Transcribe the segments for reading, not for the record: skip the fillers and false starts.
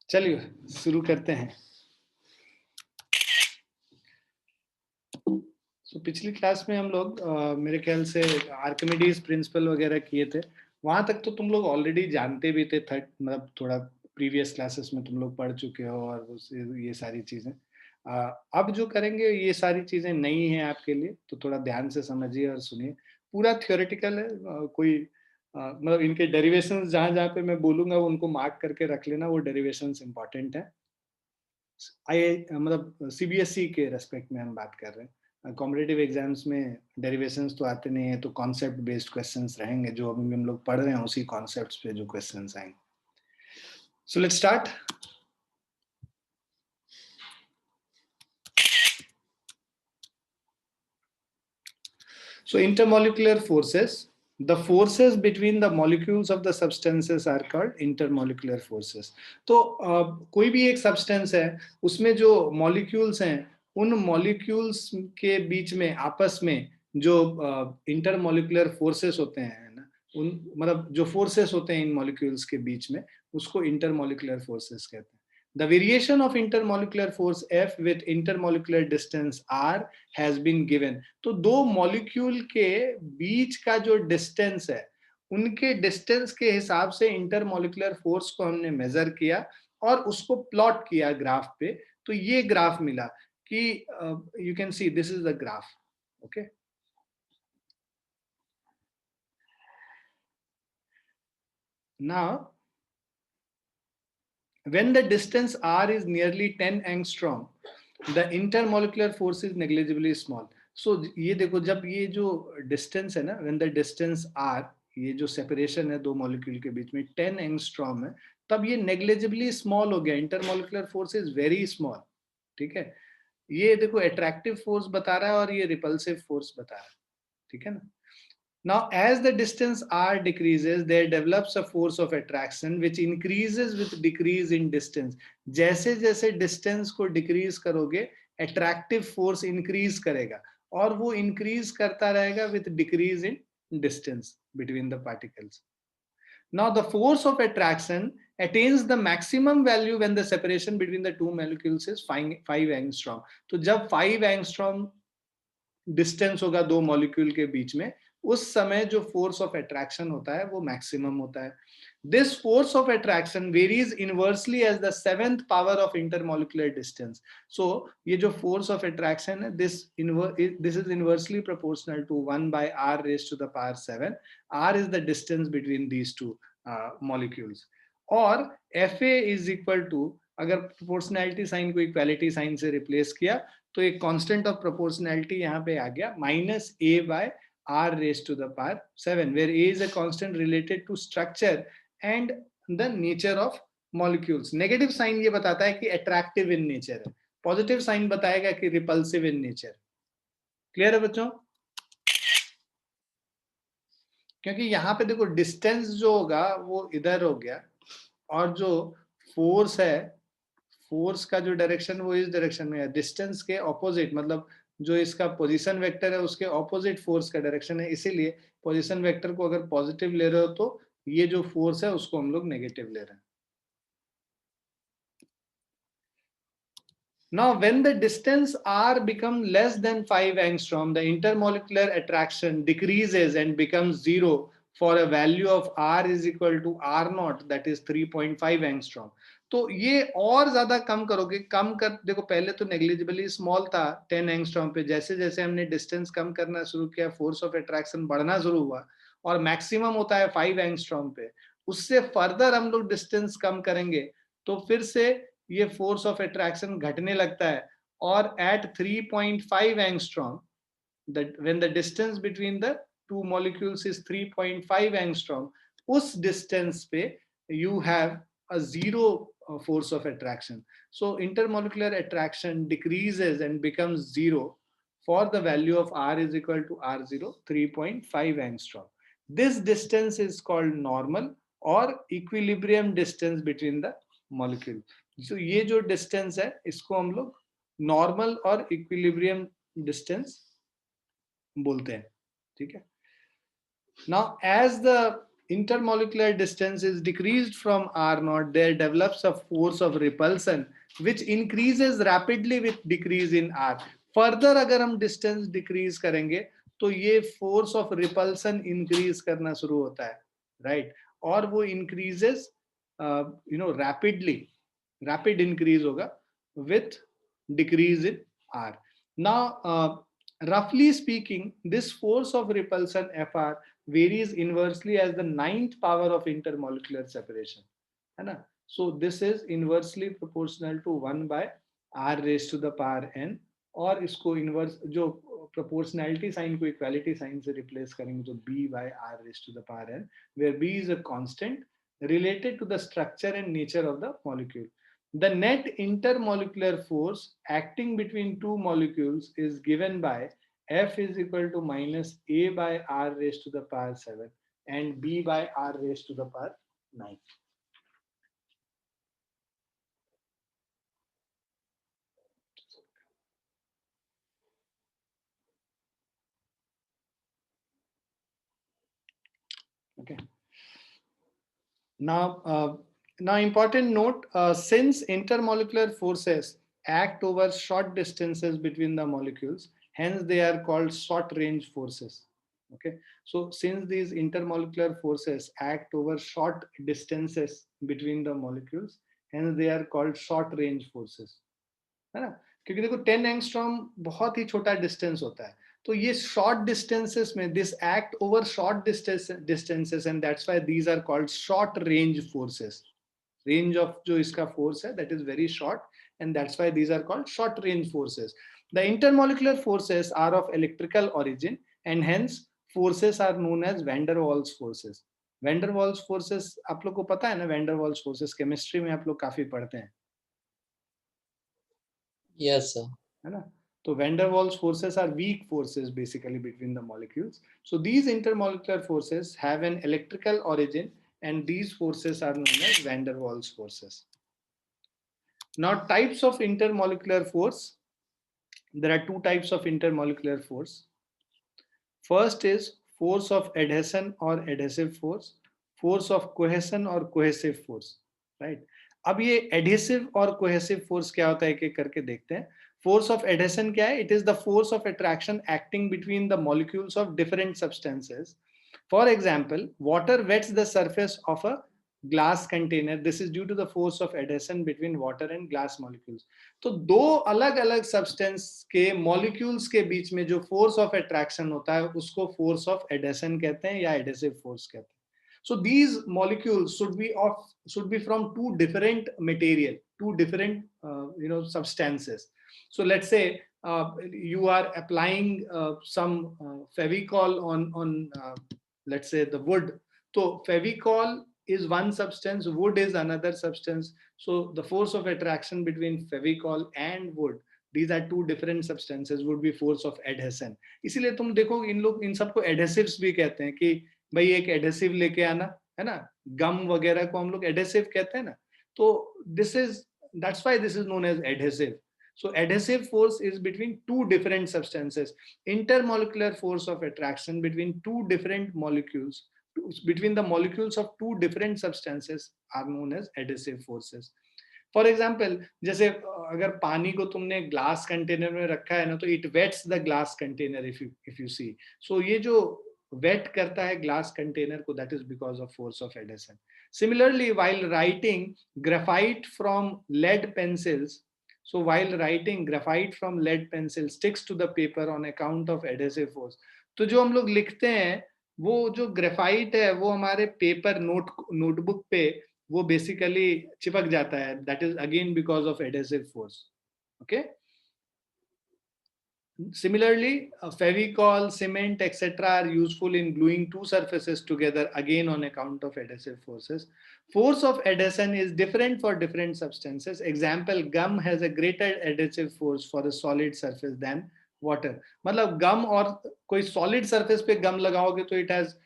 चलिए शुरू करते हैं। पिछली क्लास में हम लोग मेरे ख्याल से आर्किमिडीज प्रिंसिपल वगैरह किए थे। वहां तक तो तुम लोग ऑलरेडी जानते भी थे, मतलब थोड़ा प्रीवियस क्लासेस में तुम लोग पढ़ चुके हो और ये सारी चीजें। अब जो करेंगे ये सारी चीजें नई हैं आपके लिए, तो थोड़ा ध्यान से समझिए और सुनिए। पूरा थियोरेटिकल है, कोई मतलब इनके डेरिवेशंस जहां जहां पे मैं बोलूंगा वो उनको मार्क करके रख लेना, वो डेरिवेशंस इंपॉर्टेंट है। मतलब सीबीएसई के रेस्पेक्ट में हम बात कर रहे हैं। कॉम्पिटिटिव एग्जाम्स में डेरिवेशंस तो आते नहीं है, तो कॉन्सेप्ट बेस्ड क्वेश्चंस रहेंगे। जो अभी हम लोग पढ़ रहे हैं उसी कॉन्सेप्ट्स पे जो क्वेश्चंस आएंगे। So let's start. So intermolecular forces, the forces between the molecules of the substances are called intermolecular forces. तो कोई भी एक सब्सटेंस है, उसमें जो मॉलिक्यूल्स हैं, उन मॉलिक्यूल्स के बीच में आपस में जो इंटरमोलिकुलर फोर्सेस होते हैं ना, उन मतलब जो फोर्सेस होते हैं इन मॉलिक्यूल्स के बीच में, उसको इंटरमोलिकुलर फोर्सेस कहते हैं। The variation of intermolecular force F with intermolecular distance R has been given. तो दो मॉलिक्यूल के बीच का जो डिस्टेंस है, उनके डिस्टेंस के हिसाब से इंटरमोलिकुलर फोर्स को हमने मेजर किया और उसको प्लॉट किया ग्राफ पे। तो ये ग्राफ मिला कि you can see this is the graph. Okay, now when the distance r is nearly 10 angstrom, the intermolecular force is negligibly small. So ये देखो, जब ये जो डिस्टेंस है ना, when the distance r, ये जो सेपरेशन है दो मॉलिक्यूल के बीच में 10 एंगस्ट्रॉम है, तब ये नेग्लिजिबली स्मॉल हो गया। Intermolecular force is very small. ठीक है, ये देखो अट्रैक्टिव फोर्स बता रहा है और ये रिपल्सिव फोर्स बता रहा है। ठीक है ना। Now, as the distance r decreases, there develops a force of attraction which increases with decrease in distance. जैसे जैसे distance को decrease करोगे, attractive force increase करेगा और वो increase करता रहेगा with decrease in distance between the particles. Now, the force of attraction attains the maximum value when the separation between the two molecules is 5 angstrom. तो जब 5 angstrom distance होगा दो molecule के बीच में, उस समय जो फोर्स ऑफ अट्रैक्शन होता है वो मैक्सिमम होता है। This force of attraction varies inversely as the 7th power of intermolecular distance. So ये जो फोर्स ऑफ अट्रैक्शन है, this is inversely proportional to 1 by r raised to the power 7. r is the distance between these two molecules. और fa is equal to, अगर proportionality sign को equality sign से replace किया तो एक constant of proportionality यहाँ पे आ गया -a by r raised to the power 7, where a is a constant related to structure and the nature of molecules. Negative sign ये बताता है कि अट्रैक्टिव इन नेचर है, पॉजिटिव साइन बताएगा कि रिपल्सिव इन नेचर। क्लियर है बच्चों? क्योंकि यहाँ पे देखो डिस्टेंस जो होगा वो इधर हो गया और जो फोर्स है, फोर्स का जो डायरेक्शन वो इस डायरेक्शन में है। डिस्टेंस के ऑपोजिट, मतलब जो इसका पोजीशन वेक्टर है उसके ऑपोजिट फोर्स का डायरेक्शन है। इसीलिए पोजीशन वेक्टर को अगर पॉजिटिव ले रहे हो तो ये जो फोर्स है उसको हम लोग नेगेटिव ले रहे हैं। Now, when the distance r become less than 5 angstrom, the intermolecular attraction decreases and becomes 0 for a value of r is equal to r naught, that is 3.5 angstrom. तो ये और ज्यादा कम करोगे, कम कर देखो, पहले तो नेग्लिजिबली स्मॉल था 10 एंगस्ट्रॉम पे, जैसे जैसे हमने डिस्टेंस कम करना शुरू किया फोर्स ऑफ अट्रैक्शन बढ़ना शुरू हुआ और मैक्सिमम होता है 5 एंगस्ट्रॉम पे। उससे फर्दर हम लोग डिस्टेंस कम करेंगे तो फिर से ये फोर्स ऑफ अट्रैक्शन घटने लगता है और at 3.5 angstrom, when the distance between the two molecules is 3.5 angstrom, उस डिस्टेंस पे you have a zero force of attraction. So intermolecular attraction decreases and becomes 0 for the value of r is equal to r0, 3.5 angstrom. This distance is called normal or equilibrium distance between the molecule. So ये जो distance है इसको हम लोग normal और equilibrium distance बोलते हैं। ठीक है। Now as the intermolecular distance is decreased from R naught, there develops a force of repulsion which increases rapidly with decrease in R. Further अगर हम distance decrease करेंगे तो ये force of repulsion increase करना शुरू होता है, right? और वो increases rapidly, rapid increase होगा with decrease in R. Now, roughly speaking, this force of repulsion Fr varies inversely as the ninth power of intermolecular separation, है ना? So this is inversely proportional to 1 by r raised to the power n, और इसको inverse जो proportionality sign को equality sign से replace करेंगे तो b by r raised to the power n, where b is a constant related to the structure and nature of the molecule. The net intermolecular force acting between two molecules is given by F is equal to minus A by R raised to the power 7 and B by R raised to the power 9. Okay. Now important note, since intermolecular forces act over short distances between the molecules, hence they are called short range forces. Okay, so since these intermolecular forces act over short distances between the molecules, hence they are called short range forces, है ना? क्योंकि देखो 10 angstrom बहुत ही छोटा distance होता है, तो ये शॉर्ट डिस्टेंसेस में this act over short distances and that's why these are called short range forces. Range of जो इसका फोर्स है that is very short and that's why these are called short range forces. The intermolecular forces are of electrical origin and hence forces are known as van der Waals forces. Van der Waals forces आप लोग को पता है ना, wander Waals forces chemistry में आप लोग काफी पढ़ते हैं. Yes, sir. है ना? तो van der Waals forces are weak forces basically between the molecules. So these intermolecular forces have an electrical origin and these forces are known as van der Waals forces. Now types of intermolecular force. There are two types of intermolecular force. First is force of adhesion or adhesive force, force of cohesion or cohesive force, right? अब ये adhesive और cohesive force क्या होता है एक एक करके देखते हैं. Force of adhesion क्या है? It is the force of attraction acting between the molecules of different substances. For example, water wets the surface of a glass container. This is due to the force of adhesion between water and glass molecules. तो दो अलग अलग substance के molecules के बीच में जो force of attraction होता है उसको फोर्स ऑफ एडेशन कहते हैं या एडेसिव फोर्स कहते हैं. So these molecules should be from two different material, two different substances. So let's say you are applying some Fevicol on let's say the wood. So Fevicol is one substance, wood is another substance. So the force of attraction between Fevicol and wood, these are two different substances, would be force of adhesion. इसीलिए तुम देखो इन सबको adhesives भी कहते हैं कि भाई एक एडेसिव लेके आना, है ना? गम वगैरह को हम लोग एडेसिव कहते हैं ना. तो that's why this is known as adhesive. So adhesive force is between two different substances. Intermolecular force of attraction between two different molecules, between the molecules of two different substances are known as adhesive forces. For example जैसे अगर पानी को तुमने glass container में रखा है ना, तो it wets the glass container if you see. So ये जो वेट करता है ग्लास कंटेनर को, that is because of force of adhesion. Similarly while writing graphite from lead pencils, so while writing graphite from lead pencil sticks to the paper on account of adhesive force. तो जो हम लोग लिखते हैं वो जो graphite है वो हमारे पेपर नोटबुक पे वो बेसिकली चिपक जाता है. That is again because of adhesive force. Okay. Similarly, Fevicol, cement, etc. are useful in gluing two surfaces together, again on account of adhesive forces. Force of adhesion is different for different substances. Example, gum has a greater adhesive force for a solid surface than water. मतलब गम और कोई solid surface पे गम लगाओगे तो it has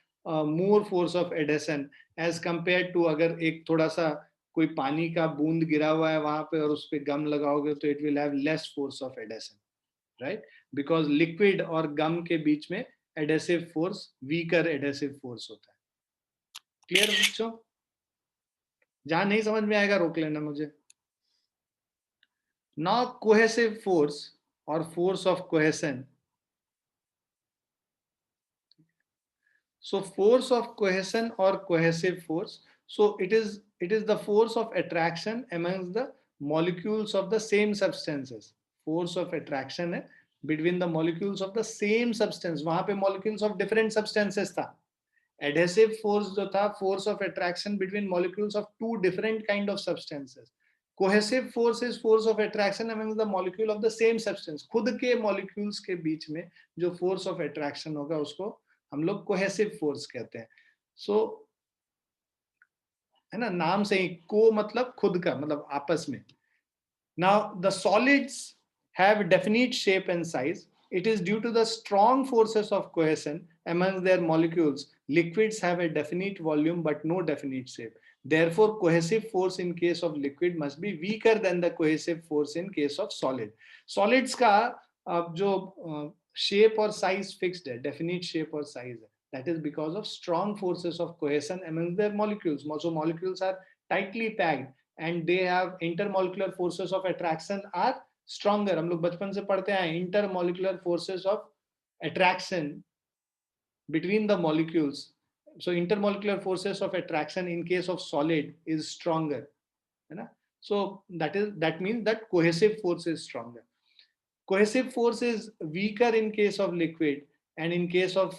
more force of adhesion as compared to अगर एक थोड़ा सा कोई पानी का बूंद गिरा हुआ है वहां पे और उस पे गम लगाओगे तो it will have less force of adhesion, right? Because liquid और गम के बीच में adhesive force weaker adhesive force होता है. क्लियर बच्चों? जहां नहीं समझ में आएगा रोक लेना मुझे. Now cohesive force or force of cohesion. So force of cohesion or cohesive force. So it is the force of attraction amongst the molecules of the same substances. Force of attraction है between the molecules of the same substance. वहां पे molecules of different substances था. Adhesive force जो था force of attraction between molecules of two different kind of substances. Cohesive force is force of attraction among the molecule of the same substance. खुद के molecules के बीच में जो force of attraction होगा उसको हम लोग कोहेसिव फोर्स कहते हैं. सो है ना, नाम से ही को मतलब खुद का, मतलब आपस में. Now the solids have definite shape and size. It is due to the strong forces of cohesion among their molecules. Liquids have a definite volume but no definite shape. Therefore, cohesive force in case of liquid must be weaker than the cohesive force in case of solid. Solids का जो shape और size fixed है, definite shape और size है. That is because of strong forces of cohesion among their molecules. So molecules are tightly packed and they have intermolecular forces of attraction are stronger. हम लोग बचपन से पढ़ते हैं intermolecular forces of attraction between the molecules. So intermolecular forces of attraction in case of solid is stronger, है ना? So that means that cohesive force is stronger. Cohesive force is weaker in case of liquid, and in case of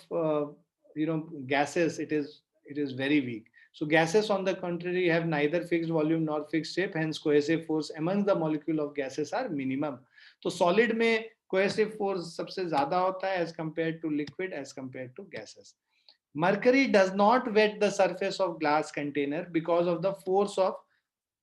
gases it is very weak. So gases on the contrary have neither fixed volume nor fixed shape, hence cohesive force among the molecule of gases are minimum. तो solid में cohesive force सबसे ज्यादा होता है as compared to liquid, as compared to gases. Mercury does not wet the surface of glass container because of the force of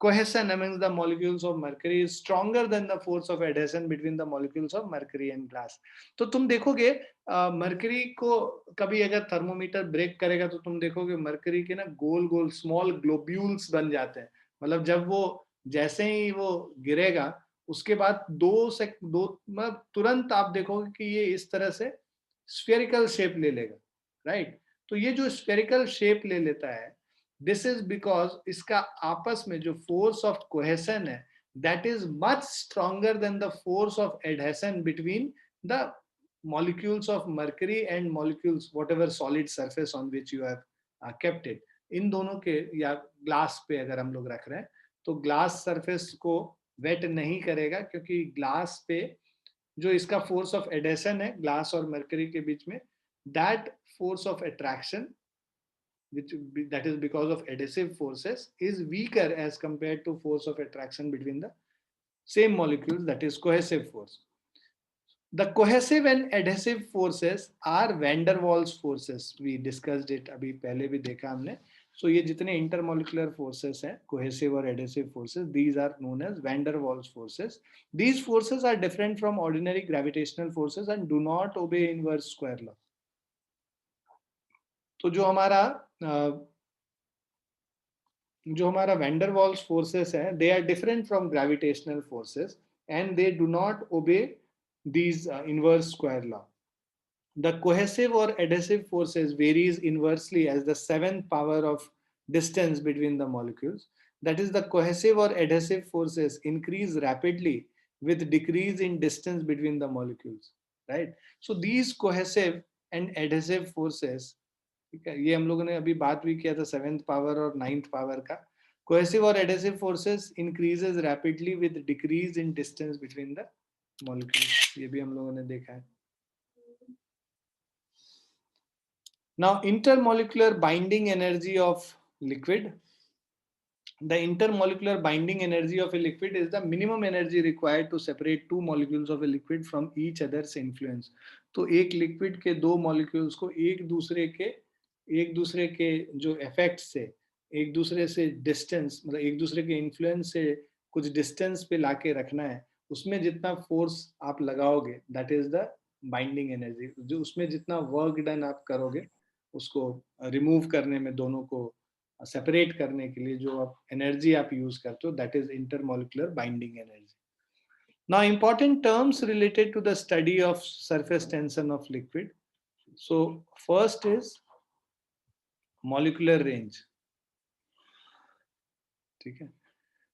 cohesion among the molecules of mercury is stronger than the force of adhesion between the molecules of mercury and glass. तो तुम देखोगे mercury को कभी अगर thermometer break करेगा तो तुम देखोगे मर्करी के ना गोल गोल स्मॉल ग्लोब्यूल्स बन जाते हैं. मतलब जब वो जैसे ही वो गिरेगा उसके बाद मतलब तुरंत आप देखोगे कि ये इस तरह से स्फेरिकल शेप ले लेगा, राइट? तो ये जो स्फेरिकल शेप ले लेता है, दिस इज बिकॉज इसका आपस में जो फोर्स ऑफ कोहेशन है that is much stronger than the force of adhesion between the molecules of mercury and molecules whatever solid surface on which you have kept it. इन दोनों के, या glass पे अगर हम लोग रख रहे हैं तो ग्लास सरफेस को वेट नहीं करेगा क्योंकि ग्लास पे जो इसका फोर्स ऑफ एडेशन है ग्लास और मर्करी के बीच में, that force of attraction which that is because of adhesive forces is weaker as compared to force of attraction between the same molecules, that is cohesive force. The cohesive and adhesive forces are van der Waals forces. We discussed it अभी पहले भी देखा हमने. So ये जितने intermolecular forces हैं, cohesive और adhesive forces, these are known as van der Waals forces. These forces are different from ordinary gravitational forces and do not obey inverse square law. तो जो हमारा van der Waals forces है, they are different from gravitational forces and they do not obey these inverse square law. The cohesive or adhesive forces varies inversely as the seventh power of distance between the molecules. That is, the cohesive or adhesive forces increase rapidly with decrease in distance between the molecules, right? So these cohesive and adhesive forces, ठीक है, ये हम लोगों ने अभी बात भी किया था सेवेंथ पावर और नाइन्थ पावर का. कोहेसिव और adhesive forces increases rapidly with decrease in distance between the molecules, ये भी हम लोगों ने देखा है. Now intermolecular binding energy of liquid. The intermolecular binding energy of a liquid is the minimum energy required to separate two molecules of a liquid from each other's influence. तो एक liquid के दो मॉलिक्यूल्स को एक दूसरे के जो effect से, एक दूसरे से डिस्टेंस, मतलब एक दूसरे के इन्फ्लुएंस से कुछ डिस्टेंस पे लाके रखना है, उसमें जितना फोर्स आप लगाओगे that is the binding energy. जो उसमें जितना वर्क डन आप करोगे उसको रिमूव करने में, दोनों को सेपरेट करने के लिए जो आप एनर्जी आप यूज करते हो, that is intermolecular binding energy. Now important terms related to the study of surface tension of liquid. So first is molecular range. ठीक है.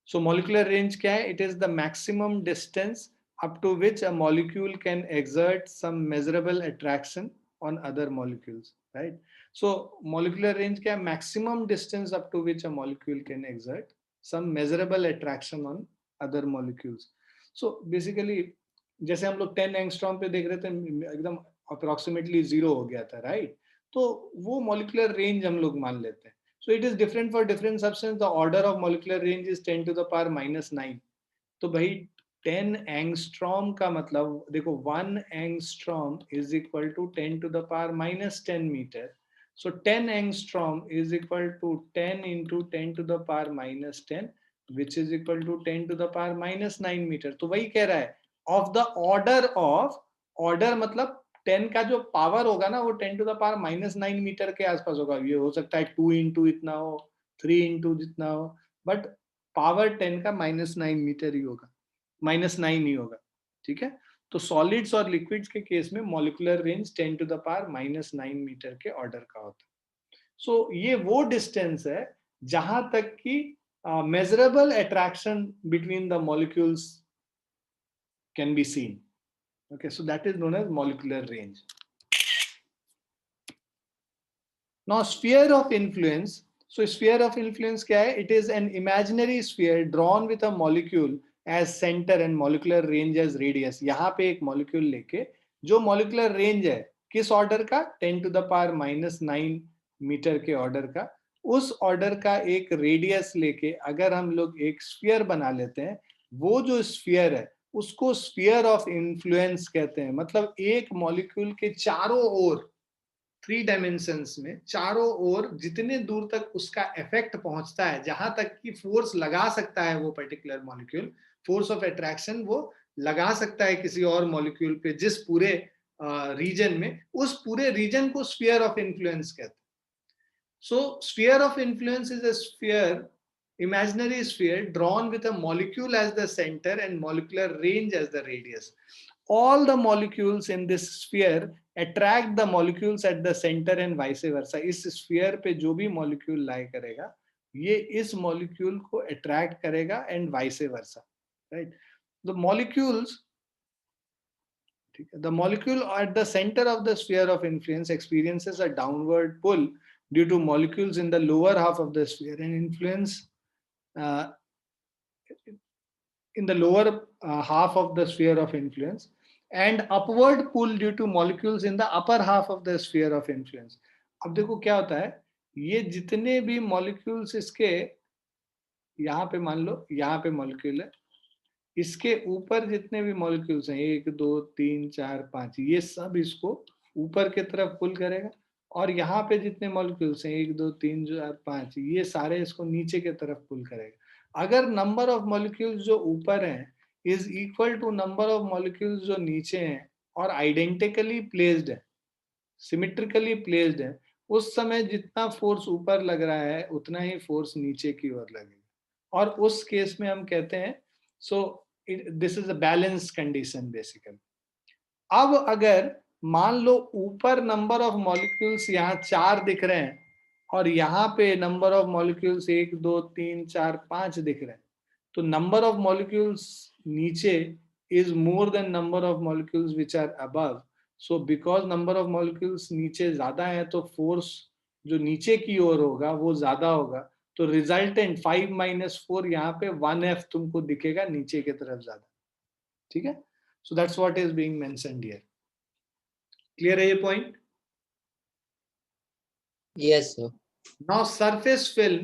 So molecular range क्या है? It is the maximum distance up to which a molecule can exert some measurable attraction on other molecules, right? So molecular range क्या है? Maximum distance up to which a molecule can exert some measurable attraction on other molecules. So basically जैसे हम लोग 10 angstrom पे देख रहे थे, एकदम अप्रोक्सीमेटली 0 हो गया था, राइट? तो वो मॉलिक्यूलर रेंज हम लोग मान लेते हैं. So it is different for different substance. The order of molecular range is 10 to the power minus 9. तो भाई 10 एंगस्ट्रॉम का मतलब देखो 1 angstrom is equal to 10 to the power minus 10 meter. So 10 angstrom is equal to 10 into 10 to the power minus 10, which is equal to 10 to the power minus 9 meter. तो वही कह रहा है of the order of, order मतलब 10 का जो power होगा ना वो 10 to the power minus 9 metre के आसपास होगा. ये हो सकता है 2 इंटू इतना हो, 3 इंटू जितना हो, बट पावर 10 का माइनस 9 मीटर ही होगा, माइनस 9 ही होगा. ठीक है. तो सॉलिड्स और लिक्विड्स के केस में molecular range 10 to the power minus 9 metre के ऑर्डर का होता है. सो ये वो डिस्टेंस है जहां तक कि measurable attraction between the molecules can be seen. Okay, so that is known as molecular range. Now, sphere of influence. So, sphere of influence क्या है? It is an imaginary sphere drawn with a molecule as center and molecular range as radius. यहाँ पे एक molecule लेके जो molecular range है किस order का? 10 to the power minus 9 metre के order का, उस order का एक radius लेके अगर हम लोग एक sphere बना लेते हैं, वो जो sphere है उसको स्फीयर ऑफ इन्फ्लुएंस कहते हैं. मतलब एक मॉलिक्यूल के चारों ओर, 3 डायमेंशंस में चारों ओर जितने दूर तक उसका इफेक्ट पहुंचता है, जहां तक कि फोर्स लगा सकता है वो particular molecule, force of attraction वो लगा सकता है किसी और मॉलिक्यूल पे जिस पूरे रीजन में, उस पूरे रीजन को स्फीयर ऑफ इन्फ्लुएंस कहते हैं. So sphere of influence is a sphere, imaginary sphere drawn with a molecule as the center and molecular range as the radius. All the molecules in this sphere attract the molecules at the center and vice versa. इस sphere पे जो भी molecule lie करेगा ये इस molecule को attract करेगा and vice versa, right? The molecules, the molecule at the center of the sphere of influence experiences a downward pull due to molecules in the lower half of the sphere and influence in the lower half of the sphere of influence, and upward pull due to molecules in the upper half of the sphere of influence. अब देखो क्या होता है, ये जितने भी molecules इसके यहाँ पे मान लो यहाँ पे molecule है, इसके ऊपर जितने भी molecules हैं 1 2 3 4 5, ये सब इसको ऊपर की तरफ पुल करेगा, और यहाँ पे जितने molecules हैं 1 2 3 4 5, ये सारे इसको नीचे की तरफ पुल करेगा. अगर नंबर ऑफ मॉलिक्यूल्स जो ऊपर हैं is equal to number of molecules जो नीचे हैं और आइडेंटिकली प्लेस्ड है, सिमेट्रिकली प्लेस्ड है, उस समय जितना फोर्स ऊपर लग रहा है उतना ही फोर्स नीचे की ओर लगेगा, और उस केस में हम कहते हैं so this is a balance condition basically. अब अगर मान लो ऊपर नंबर ऑफ मॉलिक्यूल्स यहाँ 4 दिख रहे हैं और यहाँ पे नंबर ऑफ मॉलिक्यूल्स 1 2 3 4 5 दिख रहे हैं, तो नंबर ऑफ मॉलिक्यूल्स नीचे is more than number of molecules which are above. So because number of molecules नीचे ज्यादा है तो फोर्स जो नीचे की ओर होगा वो ज्यादा होगा, तो रिजल्टेंट 5 - 4 यहाँ पे 1F तुमको दिखेगा नीचे की तरफ ज्यादा. ठीक है. So that's what is being mentioned here. Clear है ये point? Yes, sir. Now surface film,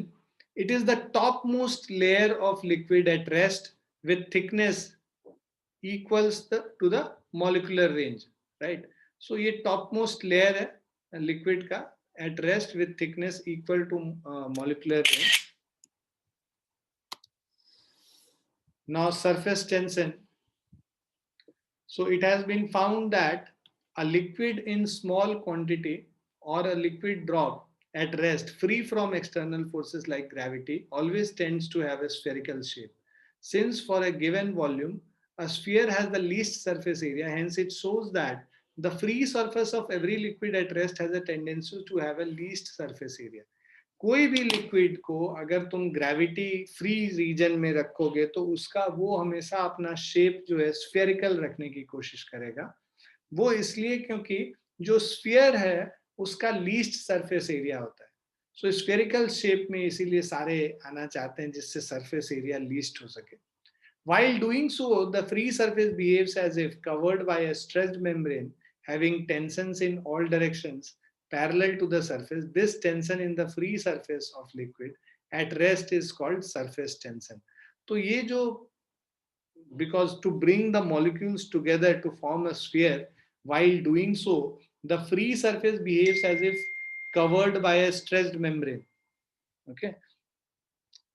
it is the topmost layer of liquid at rest with thickness equals to the molecular range, right? So ये topmost layer है liquid का at rest with thickness equal to molecular range. Now surface tension. So it has been found that a liquid in small quantity or a liquid drop at rest, free from external forces like gravity, always tends to have a spherical shape. Since for a given volume, a sphere has the least surface area, hence it shows that the free surface of every liquid at rest has a tendency to have a least surface area. कोई भी liquid को अगर तुम gravity free reason में रखोगे तो उसका वो हमेशा अपना शेप जो है स्फेरिकल रखने की कोशिश करेगा। वो इसलिए क्योंकि जो स्फीयर है उसका लीस्ट सरफेस एरिया होता है। सो स्फेरिकल शेप में इसीलिए सारे आना चाहते हैं जिससे सरफेस एरिया लीस्ट हो सके। While doing so, the free surface behaves as if covered by a stressed membrane having tensions in all directions parallel to the surface. This tension in the free surface of liquid at rest is called surface tension. तो ये जो because to bring the molecules together to form a sphere, while doing so, the free surface behaves as if covered by a stressed membrane. Okay,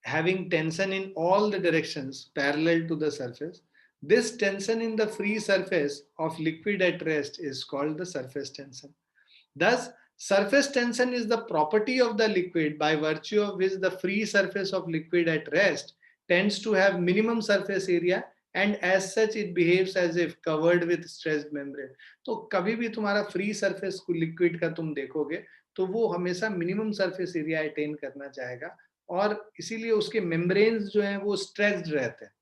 having tension in all the directions parallel to the surface. This tension in the free surface of liquid at rest is called the surface tension. Thus, surface tension is the property of the liquid by virtue of which the free surface of liquid at rest tends to have minimum surface area and as such it behaves as if covered with stressed membrane. तो कभी भी तुम्हारा free surface को liquid का तुम देखोगे तो वो हमेशा minimum surface area attain करना चाहेगा और इसीलिए उसके membranes जो हैं वो stressed रहते हैं,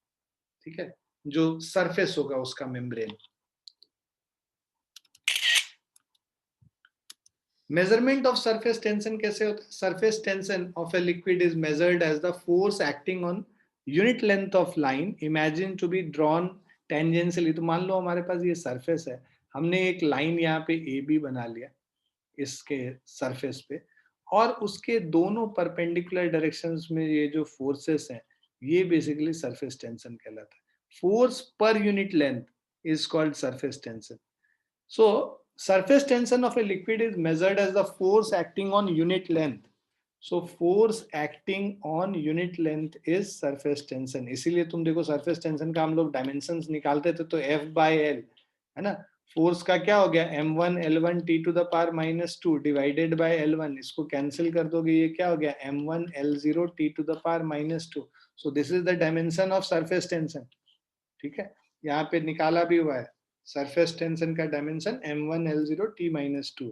ठीक है, जो surface होगा उसका membrane. Measurement of surface tension कैसे होता है? Surface tension of a liquid is measured as the force acting on unit length of line imagined to be drawn tangentially. तो मान लो हमारे पास ये surface है, हमने एक line यहाँ पे AB बना लिया इसके surface पे और उसके दोनों perpendicular directions में ये जो forces हैं, ये basically surface tension कहलाता है. Force per unit length is called surface tension. So, surface tension of a liquid is measured as the force acting on unit length. So, force acting on unit length is surface tension. इसीलिए तुम देखो surface tension का हम लोग dimensions निकालते थे तो F by L है ना. फोर्स का क्या हो गया m1 l1 t to the power minus 2 divided by l1. इसको कैंसिल कर दोगे ये क्या हो गया m1 l0 t to the power minus 2. So this is the dimension of surface tension. ठीक है, यहाँ पे निकाला भी हुआ है surface tension का dimension m1 l0 t minus 2.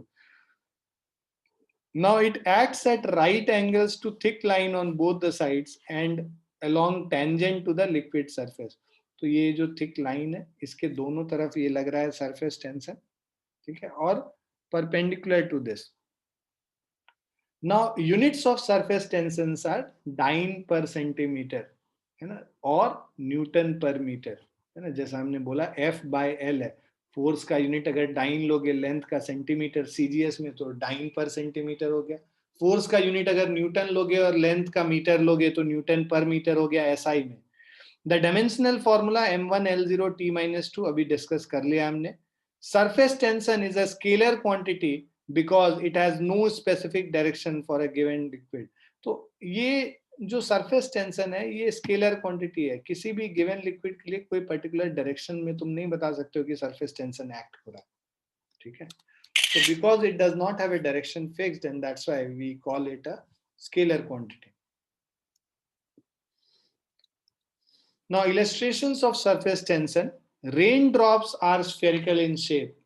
Now it acts at right angles to thick line on both the sides and along tangent to the liquid surface. तो ये जो thick line है इसके दोनों तरफ ये लग रहा है surface tension, ठीक है, और perpendicular to this. Now units of surface tensions are dyne per centimeter है ना और न्यूटन पर मीटर है ना. जैसा हमने बोला F by L है, फोर्स का यूनिट अगर डाइन लोगे लेंथ का सेंटीमीटर सीजीएस में तो डाइन पर सेंटीमीटर हो गया. फोर्स का यूनिट अगर न्यूटन लोगे और लेंथ का मीटर लोगे तो न्यूटन पर मीटर हो गया एसआई में. The dimensional formula m1 l0 t minus 2 अभी डिस्कस कर लिया हमने. Surface tension is a scalar quantity because it has no specific direction for a given liquid. तो ये जो सरफेस टेंशन है ये स्केलर क्वांटिटी है, किसी भी गिवन लिक्विड के लिए कोई पर्टिकुलर डायरेक्शन में तुम नहीं बता सकते हो कि सरफेस टेंशन एक्ट हो रहा है, ठीक है. So because it does not have a direction fixed and that's why we call it a scalar quantity. Now illustrations of surface tension. Raindrops are spherical in shape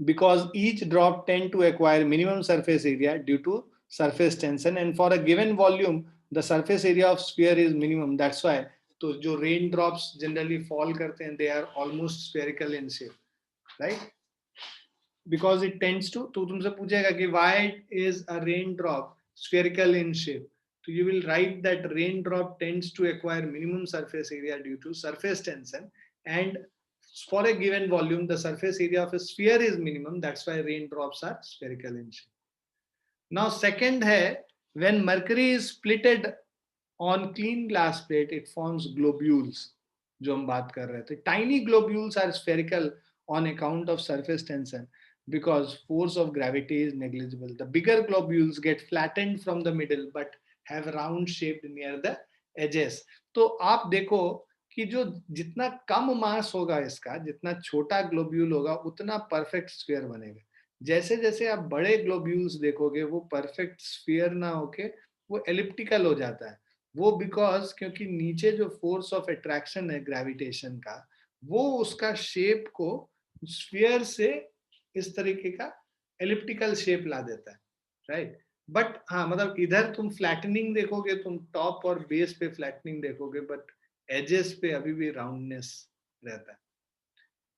because each drop tend to acquire minimum surface area due to surface tension and for a given volume the surface area of sphere is minimum. That's why तो जो rain drops generally fall करते हैं they are almost spherical in shape, right? Because it tends to, तो तुमसे पूछेगा कि why is a raindrop spherical in shape? So you will write that raindrop tends to acquire minimum surface area due to surface tension and for a given volume the surface area of a sphere is minimum. That's why raindrops are spherical in shape. Now second है when mercury is splitted on clean glass plate it forms globules जो हम बात कर रहे थे. Tiny globules are spherical on account of surface tension because force of gravity is negligible. The bigger globules get flattened from the middle but have round shaped near the edges. तो आप देखो कि जो जितना कम मास होगा इसका, जितना छोटा ग्लोब्यूल होगा उतना परफेक्ट स्फीयर बनेगा. जैसे जैसे आप बड़े ग्लोब्यूल्स देखोगे वो परफेक्ट स्फीयर ना होके वो एलिप्टिकल हो जाता है. वो बिकॉज क्योंकि नीचे जो फोर्स ऑफ अट्रैक्शन है ग्रेविटेशन का वो उसका शेप को स्फीयर से इस तरीके का एलिप्टिकल शेप ला देता है, राइट. बट हाँ मतलब इधर तुम फ्लैटनिंग देखोगे, तुम टॉप और बेस पे फ्लैटनिंग देखोगे, बट एजेस पे अभी भी राउंडनेस रहता है।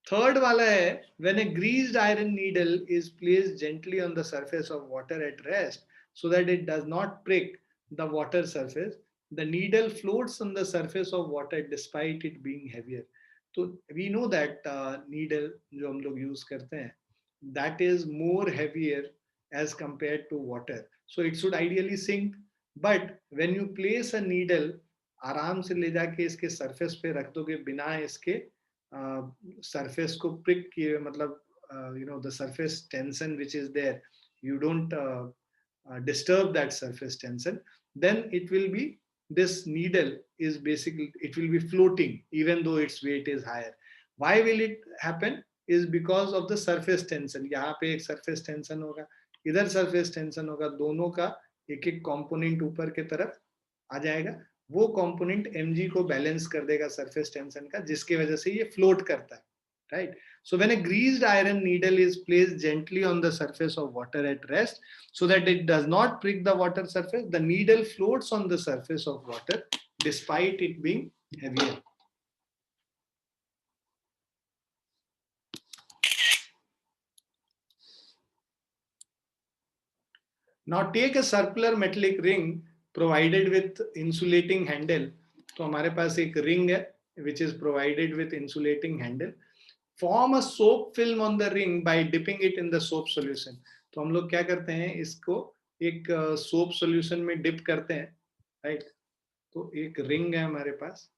थर्ड वाला है, when a greased iron needle is placed gently on the surface of water at rest so that it does not prick the water surface, the needle floats on the surface of water despite it being heavier. तो we know that needle जो हम लोग use करते हैं, that is more heavier as compared to water, so it should ideally sink. But when you place a needle, आराम से ले जाके इसके सरफेस पे रख दोगे बिना इसके सरफेस को प्रिक किए, मतलब you know the surface tension which is there, you don't disturb that surface tension, then it will be, this needle is basically, it will be floating even though its weight is higher. Why will it happen? Is because of the surface tension. यहाँ पे एक surface tension होगा, इधर surface tension होगा, दोनों का एक एक component ऊपर के तरफ आ जाएगा, वो कंपोनेंट mg को बैलेंस कर देगा सरफेस टेंशन का, जिसकी वजह से ये फ्लोट करता है, right. So when a greased iron needle is placed gently on the surface of water at rest so that it does not prick the water surface, the needle floats on the surface of water despite it being heavier. Now take a circular metallic ring provided with insulating handle. तो हमारे पास एक ring है which is provided with insulating handle. Form a soap film on the ring by dipping it in the soap solution. तो हम लोग क्या करते हैं, इसको एक सोप सॉल्यूशन में डिप करते हैं, राइट. तो एक रिंग है हमारे पास,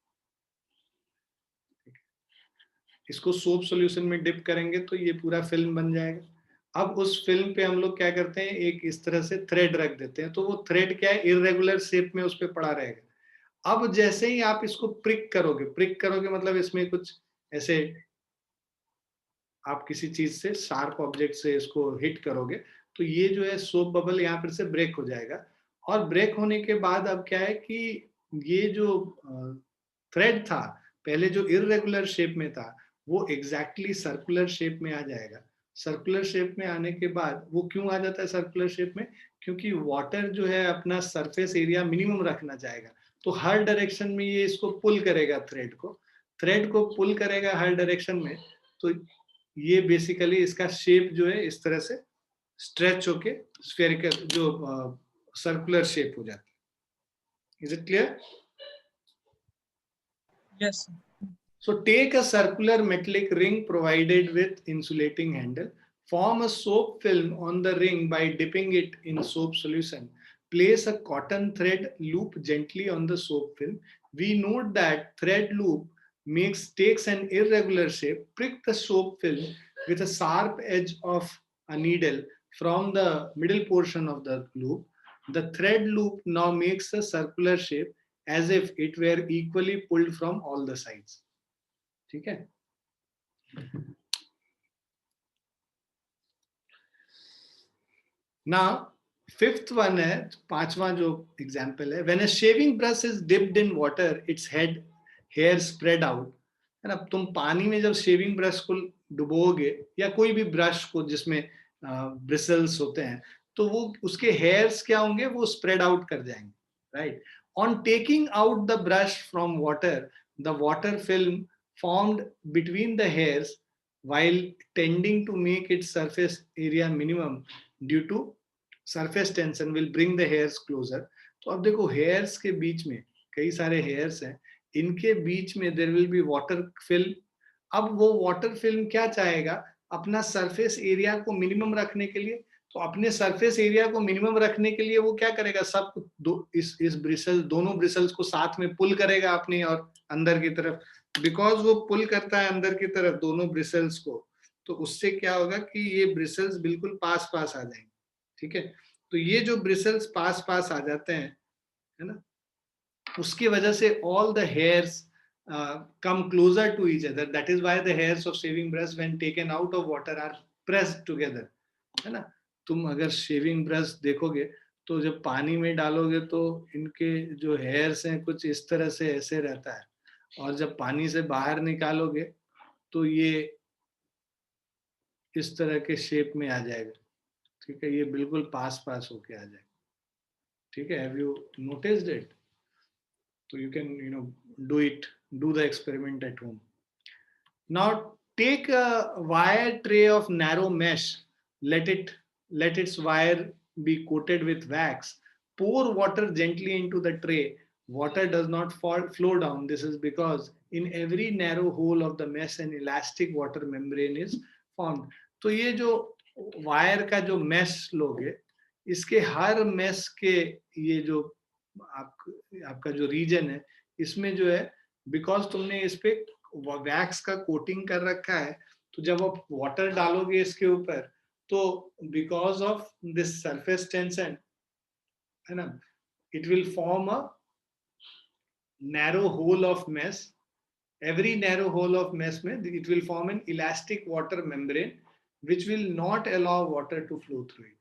इसको सोप सॉल्यूशन में डिप करेंगे तो ये पूरा फिल्म बन जाएगा. अब उस फिल्म पे हम लोग क्या करते हैं, एक इस तरह से थ्रेड रख देते हैं, तो वो थ्रेड क्या है, इरेगुलर शेप में उस पे पड़ा रहेगा. अब जैसे ही आप इसको प्रिक करोगे मतलब इसमें कुछ ऐसे आप किसी चीज से, शार्प ऑब्जेक्ट से इसको हिट करोगे, तो ये जो है सोप बबल यहाँ पर से ब्रेक हो जाएगा. और ब्रेक होने के बाद अब क्या है कि ये जो थ्रेड था पहले जो इरेगुलर शेप में था, वो एग्जैक्टली सर्कुलर शेप में आ जाएगा. सर्कुलर शेप में आने के बाद वो क्यों आ जाता है सर्कुलर शेप में, क्योंकि वाटर जो है अपना सरफेस एरिया मिनिमम रखना चाहेगा, तो हर डायरेक्शन में ये इसको पुल करेगा, थ्रेड को पुल करेगा हर डायरेक्शन में. तो ये बेसिकली इसका शेप जो है इस तरह से स्ट्रेच होके स्फेरिकल जो सर्कुलर शेप हो जाती है. Is it clear? Yes. So take a circular metallic ring provided with insulating handle. Form a soap film on the ring by dipping it in soap solution. Place a cotton thread loop gently on the soap film. We note that thread loop takes an irregular shape. Prick the soap film with a sharp edge of a needle from the middle portion of the loop. The thread loop now makes a circular shape as if it were equally pulled from all the sides. ठीक है. Now fifth one है, पांचवा जो example है, when a shaving brush is dipped in water its head hair spread out, है ना. तुम पानी में जब शेविंग ब्रश को डुबोगे या कोई भी ब्रश को जिसमें ब्रिसल्स होते हैं, तो वो उसके हेयर्स क्या होंगे, वो स्प्रेड आउट कर जाएंगे, right. On taking out the brush from water, the water film formed between the hairs while tending to make its surface area minimum due to surface tension will bring the hairs closer. तो अब देखो hairs के बीच में कई सारे hairs हैं, इनके बीच में there will be water film. अब वो water film क्या चाहेगा, अपना surface area को minimum रखने के लिए, तो अपने सरफेस एरिया को मिनिमम रखने के लिए वो क्या करेगा, सब इस ब्रिसल, दोनों ब्रिसल्स को साथ में पुल करेगा अपनी और अंदर की तरफ. बिकॉज वो पुल करता है अंदर की तरफ दोनों ब्रिसल्स को, तो उससे क्या होगा कि ये ब्रिसल्स बिल्कुल पास पास आ जाएंगे, ठीक है. तो ये जो ब्रिसल्स पास पास आ जाते हैं, है ना, उसकी वजह से all the hairs come closer to each other. That is why the hairs of shaving brush when taken out of water are pressed together, है ना. तुम अगर शेविंग ब्रश देखोगे तो जब पानी में डालोगे तो इनके जो हेयर्स हैं कुछ इस तरह से ऐसे रहता है, और जब पानी से बाहर निकालोगे तो ये इस तरह के शेप में आ जाएगा, ठीक है. ये बिल्कुल पास पास होके आ जाएगा. ठीक है, have you noticed it? So you can do the experiment at home. Now take a wire tray of narrow mesh, let its wire be coated with wax. Pour water gently into the tray. Water does not flow down. This is because in every narrow hole of the mesh an elastic water membrane is formed. तो ये जो wire का जो mesh लोगे, इसके हर mesh के ये जो आपका जो रीजन है, इसमें जो है बिकॉज तुमने इस पे वैक्स का कोटिंग कर रखा है, तो जब आप वाटर डालोगे इसके ऊपर, तो because of this surface tension, है ना, it will form a narrow hole of mesh. Every narrow hole of mesh में it will form an elastic water membrane which will not allow water to flow through it.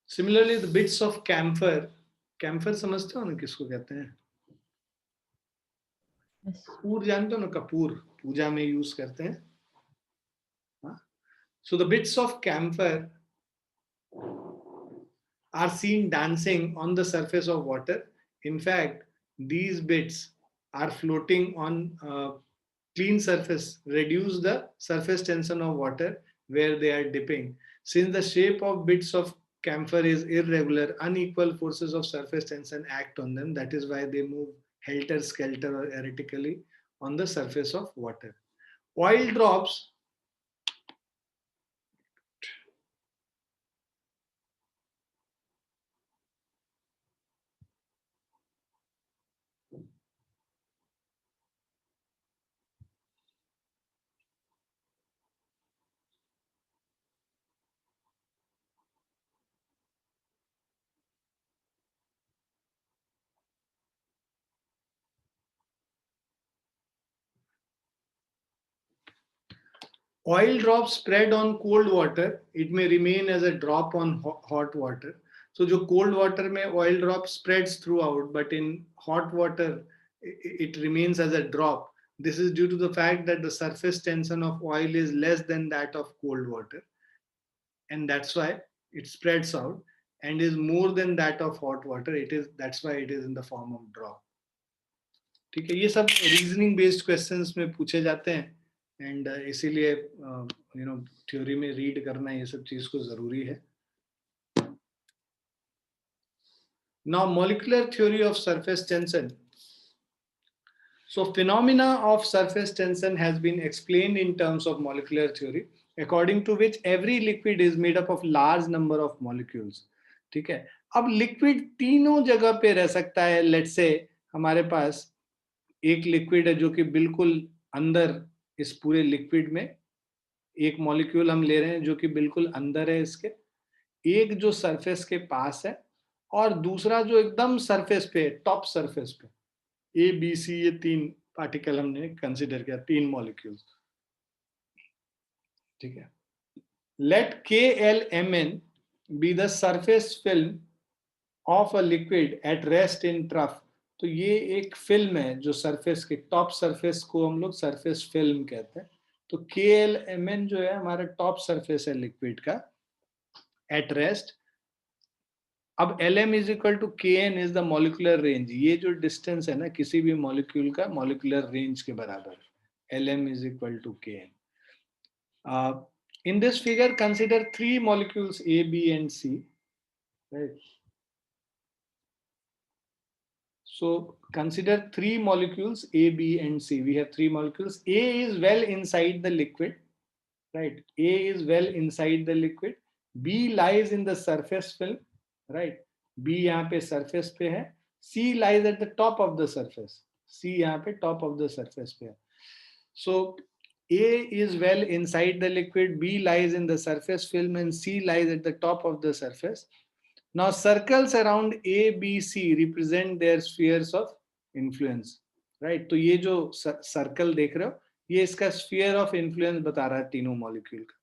Similarly, the bits of camphor, camphor समझते हो ना किसको कहते हैं? कपूर जानते हो ना, कपूर पूजा में यूज करते हैं. So the bits of camphor are seen dancing on the surface of water. In fact, these bits are floating on clean surface, reduce the surface tension of water where they are dipping. Since the shape of bits of camphor is irregular, unequal forces of surface tension act on them. That is why they move helter-skelter or erratically on the surface of water. Oil drops Oil drops spread on cold water. It may remain as a drop on hot water. So, जो cold water में oil drop spreads throughout, but in hot water it remains as a drop. This is due to the fact that the surface tension of oil is less than that of cold water, and that's why it spreads out and is more than that of hot water. That's why it is in the form of drop. ठीक है, ये सब reasoning based questions में पूछे जाते हैं. And इसीलिए theory में रीड करना ये सब चीज को जरूरी है. Now molecular theory of surface tension. So phenomena of surface tension has been explained in terms of molecular theory, according to which every liquid is made up of large number of molecules. ठीक है, अब liquid तीनों जगह पे रह सकता है. Let's say हमारे पास एक लिक्विड है जो कि बिल्कुल अंदर, इस पूरे लिक्विड में एक मॉलिक्यूल हम ले रहे हैं जो कि बिल्कुल अंदर है इसके, एक जो सरफेस के पास है, और दूसरा जो एकदम सरफेस पे, टॉप सरफेस पे. ए बी सी, ये तीन पार्टिकल हमने कंसीडर किया, तीन मॉलिक्यूल्स. ठीक है, let K L M N be the surface film of a liquid at rest in trough. तो ये एक फिल्म है जो सरफेस के, टॉप सरफेस को हम लोग सरफेस फिल्म कहते हैं. तो के एल एम एन जो है हमारा टॉप सरफेस है लिक्विड का एट रेस्ट. अब Lm is equal to Kn is the molecular range. ये जो डिस्टेंस है ना किसी भी मॉलिक्यूल का मॉलिक्यूलर रेंज के बराबर है. Lm is equal to Kn. In this figure consider three molecules A, B and C. Right. So consider three molecules A, B and C. We have three molecules. A is well inside the liquid. Right. A is well inside the liquid. B lies in the surface film. Right. B यहाँ पे surface पे है. C lies at the top of the surface. C यहाँ पे top of the surface पे है. So A is well inside the liquid, B lies in the surface film, and C lies at the top of the surface. Now circles around A, B, C represent their spheres of influence. Right. तो ये जो circle देख रहे हो, ये इसका sphere of influence बता रहा है तीनों molecule का.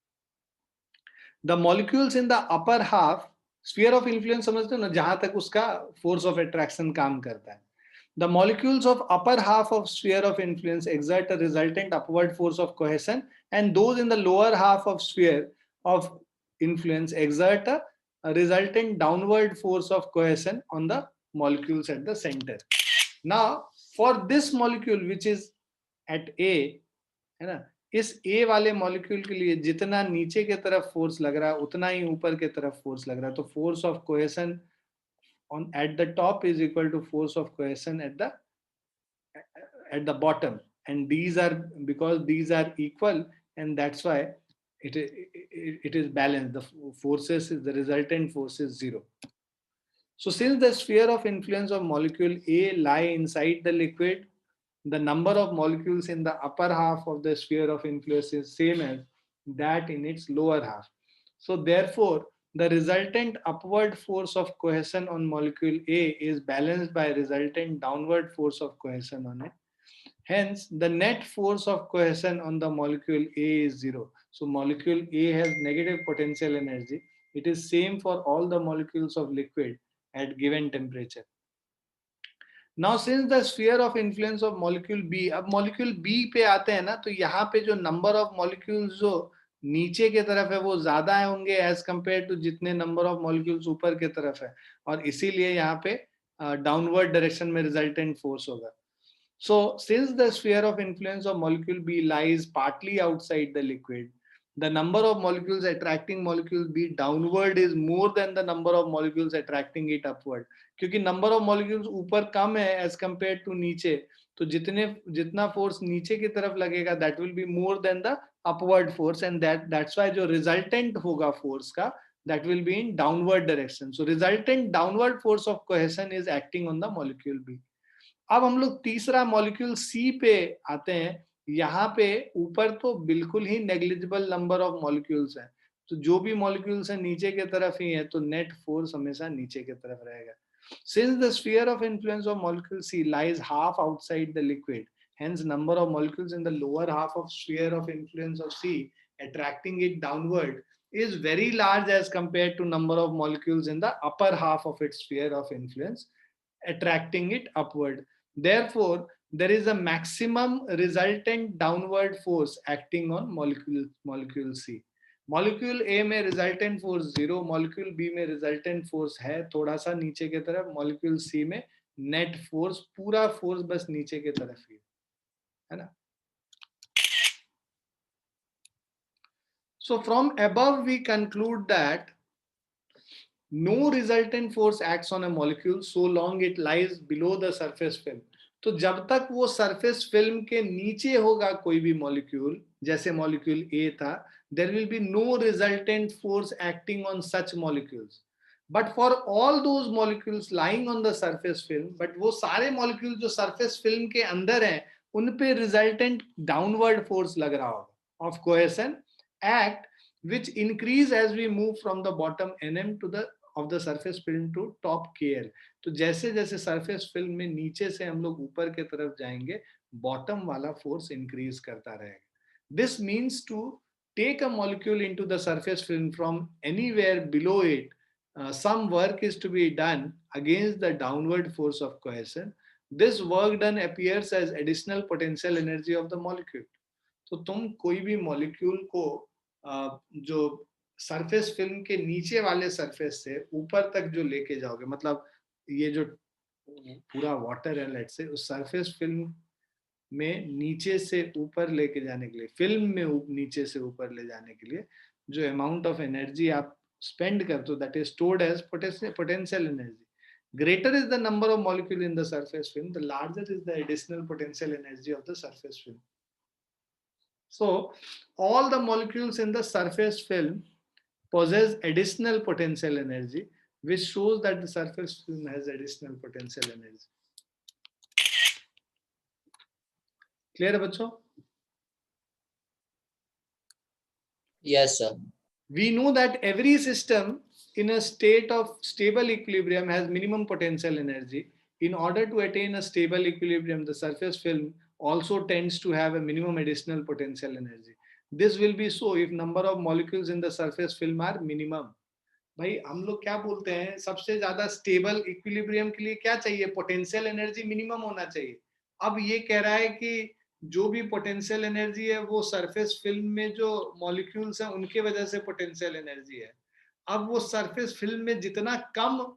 The molecules in the upper half, sphere of influence समझते हो ना, जहां तक उसका force of attraction काम करता है. The molecules of upper half of sphere of influence exert a resultant upward force of cohesion, and those in the lower half of sphere of influence exert a resultant downward force of cohesion on the molecules at the center. Now for this molecule which is at A, है ना, इस A वाले molecule के लिए जितना नीचे के तरफ फोर्स लग रहा है उतना ही ऊपर के तरफ फोर्स लग रहा है, तो force of cohesion on at the top is equal to force of cohesion at the bottom, and these are, because these are equal, and that's why it is balanced. The forces, the resultant force is zero. So since the sphere of influence of molecule A lie inside the liquid, the number of molecules in the upper half of the sphere of influence is same as that in its lower half. So therefore, the resultant upward force of cohesion on molecule A is balanced by resultant downward force of cohesion on it. Hence, the net force of cohesion on the molecule A is zero. So molecule A has negative potential energy. It is same for all the molecules of liquid at given temperature. Now since the sphere of influence of molecule B, अब molecule B पे आते हैं ना, तो यहाँ पे जो number of molecules जो नीचे के तरफ है वो ज्यादा होंगे as compared to जितने number of molecules ऊपर के तरफ है, और इसीलिए यहाँ पे downward direction में resultant force होगा. So since the sphere of influence of molecule B lies partly outside the liquid, the number of molecules attracting molecule B downward is more than the number of molecules attracting it upward. क्योंकि number of molecules ऊपर कम है as compared to नीचे, तो जितना force नीचे की तरफ लगेगा that will be more than the upward force, and that's why जो resultant होगा force का that will be in downward direction. So resultant downward force of cohesion is acting on the molecule B. अब हम लोग तीसरा molecule सी पे आते हैं. यहाँ पे ऊपर तो बिल्कुल ही नेग्लिजिबल नंबर ऑफ मॉलिक्यूल्स हैं, तो जो भी मॉलिक्यूल्स हैं नीचे के तरफ ही है, तो नेट फोर्स हमेशा नीचे के तरफ रहेगा. Since the sphere of influence of molecule C lies half outside the liquid, hence number of molecules in the lower half of sphere of influence of C attracting it downward is very large as compared to number of molecules in the upper half of its sphere of influence attracting it upward. Therefore, there is a maximum resultant downward force acting on molecule C. Molecule A में resultant force 0, molecule B में resultant force है थोड़ा सा नीचे की तरफ, molecule सी में net force पूरा फोर्स बस नीचे की तरफ ही है ना. So from above we conclude that no resultant force acts on a molecule so long it lies below the surface film. तो जब तक वो सरफेस फिल्म के नीचे होगा कोई भी मॉलिक्यूल, जैसे मॉलिक्यूल ए था, there will be no resultant force acting on such molecules. But for all those molecules lying on the surface film, but वो सारे मॉलिक्यूल जो सरफेस फिल्म के अंदर हैं, उन पे resultant downward force लग रहा होगा of cohesion act, which increase as we move from the bottom nm to the of the surface film to top KL. तो जैसे जैसे सरफेस फिल्म में नीचे से हम लोग ऊपर के तरफ जाएंगे, बॉटम वाला फोर्स इंक्रीज करता रहेगा. This means to take a molecule into the surface film from anywhere below it, some work is to be done against the downward force of cohesion. This work done appears as additional potential energy of the molecule. तो तुम कोई भी molecule को जो surface film के नीचे वाले surface से ऊपर तक जो लेके जाओगे, मतलब ये जो पूरा वाटर है लेट से, उस सरफेस फिल्म में नीचे से ऊपर लेके जाने के लिए, फिल्म में नीचे से ऊपर ले जाने के लिए जो अमाउंट ऑफ एनर्जी आप स्पेंड करते हो, that is stored as potential energy. Greater is the number of molecule in the surface film, the larger is the additional potential energy of the surface film. So all the molecules in the surface film possess additional potential energy, which shows that the surface film has additional potential energy. Clear है बच्चों? Yes, sir. We know that every system in a state of stable equilibrium has minimum potential energy. In order to attain a stable equilibrium, the surface film also tends to have a minimum additional potential energy. This will be so if number of molecules in the surface film are minimum. भाई हम लोग क्या बोलते हैं, सबसे ज्यादा stable equilibrium के लिए क्या चाहिए, पोटेंशियल एनर्जी मिनिमम होना चाहिए. अब ये कह रहा है कि जो भी पोटेंशियल एनर्जी है वो सरफेस फिल्म में जो मॉलिक्यूल्स हैं उनके वजह से पोटेंशियल एनर्जी है। अब वो सरफेस फिल्म में जितना कम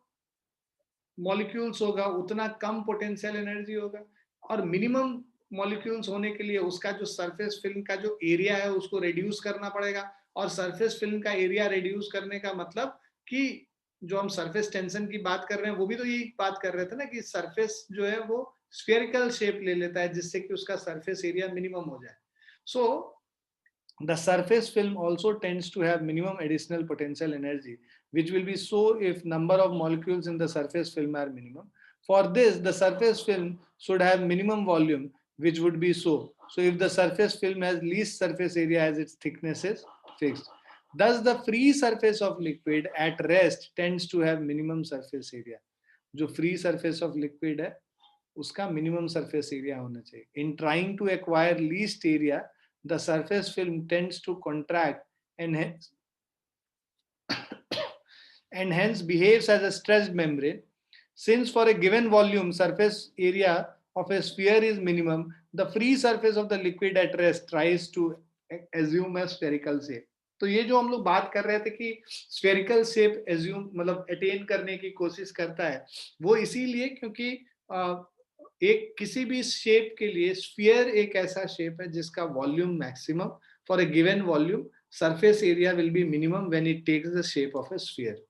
मॉलिक्यूल्स होगा उतना कम पोटेंशियल एनर्जी होगा, और मिनिमम मॉलिक्यूल्स होने के लिए उसका जो सरफेस फिल्म का जो एरिया है उसको रिड्यूस करना पड़ेगा, और सरफेस फिल्म का एरिया रिड्यूस करने का मतलब कि जो हम सरफेस टेंशन की बात कर रहे हैं वो भी तो यही बात कर रहे थे ना कि सरफेस जो है वो स्फेरिकल शेप ले लेता है जिससे कि उसका सरफेस एरिया मिनिमम हो जाए। सो the surface film also tends to have minimum additional potential energy, which will be so if number of molecules in the surface film are minimum. For this, the surface film should have minimum volume, which would be so. So if the surface film has least surface area as its thickness is fixed. Thus, the free surface of liquid at rest tends to have minimum surface area. जो free surface of liquid है, उसका minimum surface area होना चाहिए. In trying to acquire least area, the surface film tends to contract and hence behaves as a stretched membrane. Since for a given volume surface area of a sphere is minimum, the free surface of the liquid at rest tries to assume a spherical shape. तो ये जो हम लोग बात कर रहे थे कि स्फेरिकल शेप एज्यूम मतलब अटेन करने की कोशिश करता है, वो इसीलिए क्योंकि एक किसी भी शेप के लिए स्फीयर एक ऐसा शेप है जिसका volume maximum, for a given volume surface area will be minimum when it takes the shape of a sphere.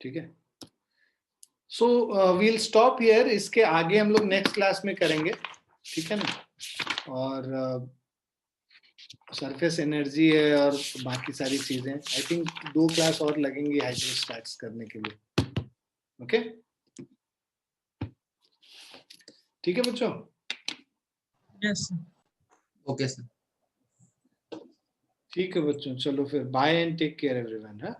ठीक है, सो वील स्टॉप हियर, इसके आगे हम लोग नेक्स्ट क्लास में करेंगे, ठीक है ना। और सरफेस एनर्जी है और बाकी सारी चीजें, आई थिंक 2 क्लास और लगेंगी हाइड्रोस्टैट्स करने के लिए। ओके ठीक है बच्चों। Yes okay sir. ठीक है बच्चों, चलो फिर bye and take care everyone. हाँ।